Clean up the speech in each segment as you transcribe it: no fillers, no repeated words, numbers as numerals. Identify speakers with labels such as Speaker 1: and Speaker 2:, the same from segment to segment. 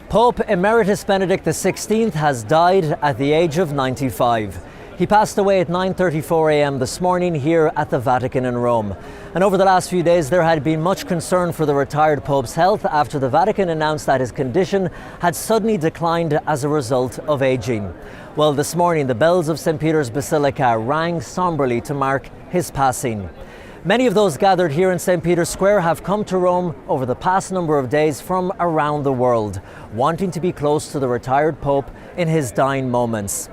Speaker 1: Pope Emeritus Benedict XVI has died at the age of 95. He passed away at 9:34 a.m. this morning here at the Vatican in Rome. And over the last few days there had been much concern for the retired Pope's health after the Vatican announced that his condition had suddenly declined as a result of aging. Well, this morning the bells of St. Peter's Basilica rang somberly to mark his passing. Many of those gathered here in St. Peter's Square have come to Rome over the past number of days from around the world, wanting to be close to the retired Pope in his dying moments.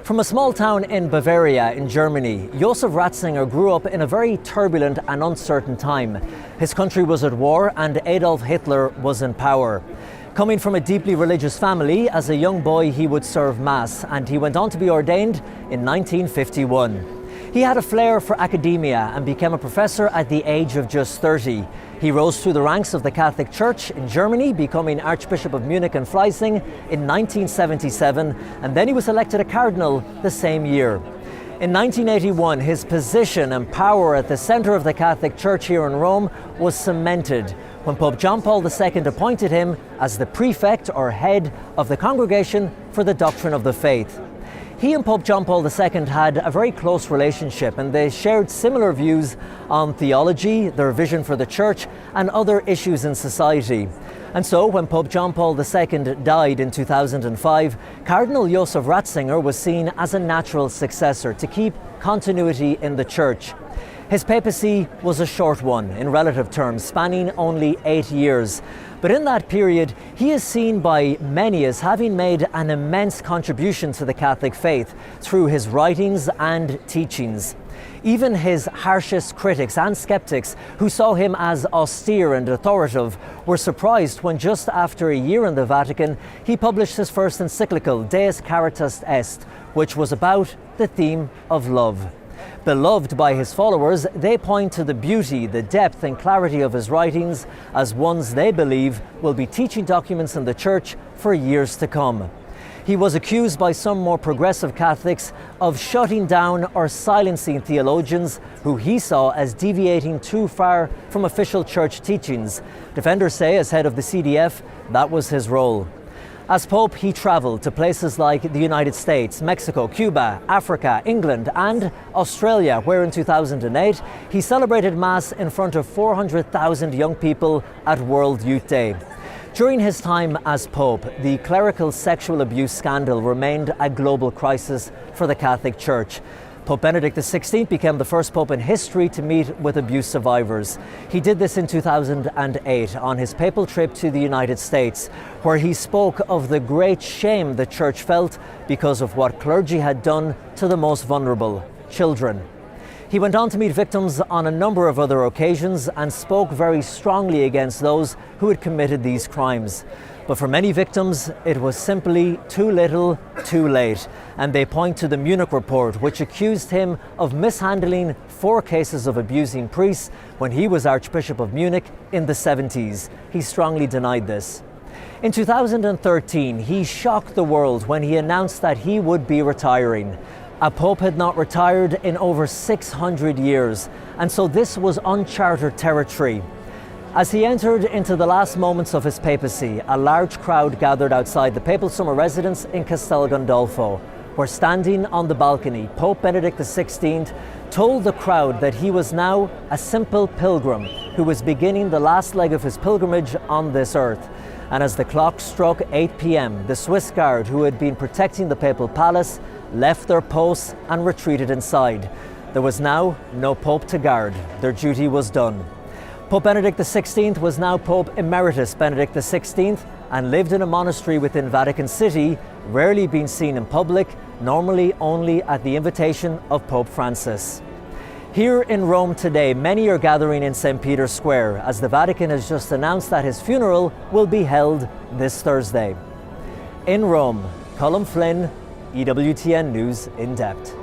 Speaker 1: From a small town in Bavaria in Germany, Josef Ratzinger grew up in a very turbulent and uncertain time. His country was at war and Adolf Hitler was in power. Coming from a deeply religious family, as a young boy he would serve Mass, and he went on to be ordained in 1951. He had a flair for academia and became a professor at the age of just 30. He rose through the ranks of the Catholic Church in Germany, becoming Archbishop of Munich and Freising in 1977, and then he was elected a cardinal the same year. In 1981, his position and power at the centre of the Catholic Church here in Rome was cemented when Pope John Paul II appointed him as the prefect or head of the Congregation for the Doctrine of the Faith. He and Pope John Paul II had a very close relationship, and they shared similar views on theology, their vision for the Church, and other issues in society. And so when Pope John Paul II died in 2005, Cardinal Josef Ratzinger was seen as a natural successor to keep continuity in the Church. His papacy was a short one in relative terms, spanning only 8 years. But in that period, he is seen by many as having made an immense contribution to the Catholic faith through his writings and teachings. Even his harshest critics and skeptics, who saw him as austere and authoritative, were surprised when just after a year in the Vatican, he published his first encyclical, Deus Caritas Est, which was about the theme of love. Beloved by his followers, they point to the beauty, the depth and clarity of his writings as ones they believe will be teaching documents in the Church for years to come. He was accused by some more progressive Catholics of shutting down or silencing theologians who he saw as deviating too far from official Church teachings. Defenders say, as head of the CDF, that was his role. As Pope, he travelled to places like the United States, Mexico, Cuba, Africa, England and Australia, where in 2008 he celebrated Mass in front of 400,000 young people at World Youth Day. During his time as Pope, the clerical sexual abuse scandal remained a global crisis for the Catholic Church. Pope Benedict XVI became the first Pope in history to meet with abuse survivors. He did this in 2008 on his papal trip to the United States, where he spoke of the great shame the Church felt because of what clergy had done to the most vulnerable, children. He went on to meet victims on a number of other occasions and spoke very strongly against those who had committed these crimes. But for many victims, it was simply too little, too late. And they point to the Munich report, which accused him of mishandling 4 cases of abusing priests when he was Archbishop of Munich in the 70s. He strongly denied this. In 2013, he shocked the world when he announced that he would be retiring. A pope had not retired in over 600 years, and so this was uncharted territory. As he entered into the last moments of his papacy, a large crowd gathered outside the papal summer residence in Castel Gandolfo, where standing on the balcony, Pope Benedict XVI told the crowd that he was now a simple pilgrim who was beginning the last leg of his pilgrimage on this earth. And as the clock struck 8 p.m, the Swiss Guard who had been protecting the papal palace left their posts and retreated inside. There was now no Pope to guard. Their duty was done. Pope Benedict XVI was now Pope Emeritus Benedict XVI and lived in a monastery within Vatican City, rarely being seen in public, normally only at the invitation of Pope Francis. Here in Rome today, many are gathering in St. Peter's Square as the Vatican has just announced that his funeral will be held this Thursday. In Rome, Colm Flynn, EWTN News in Depth.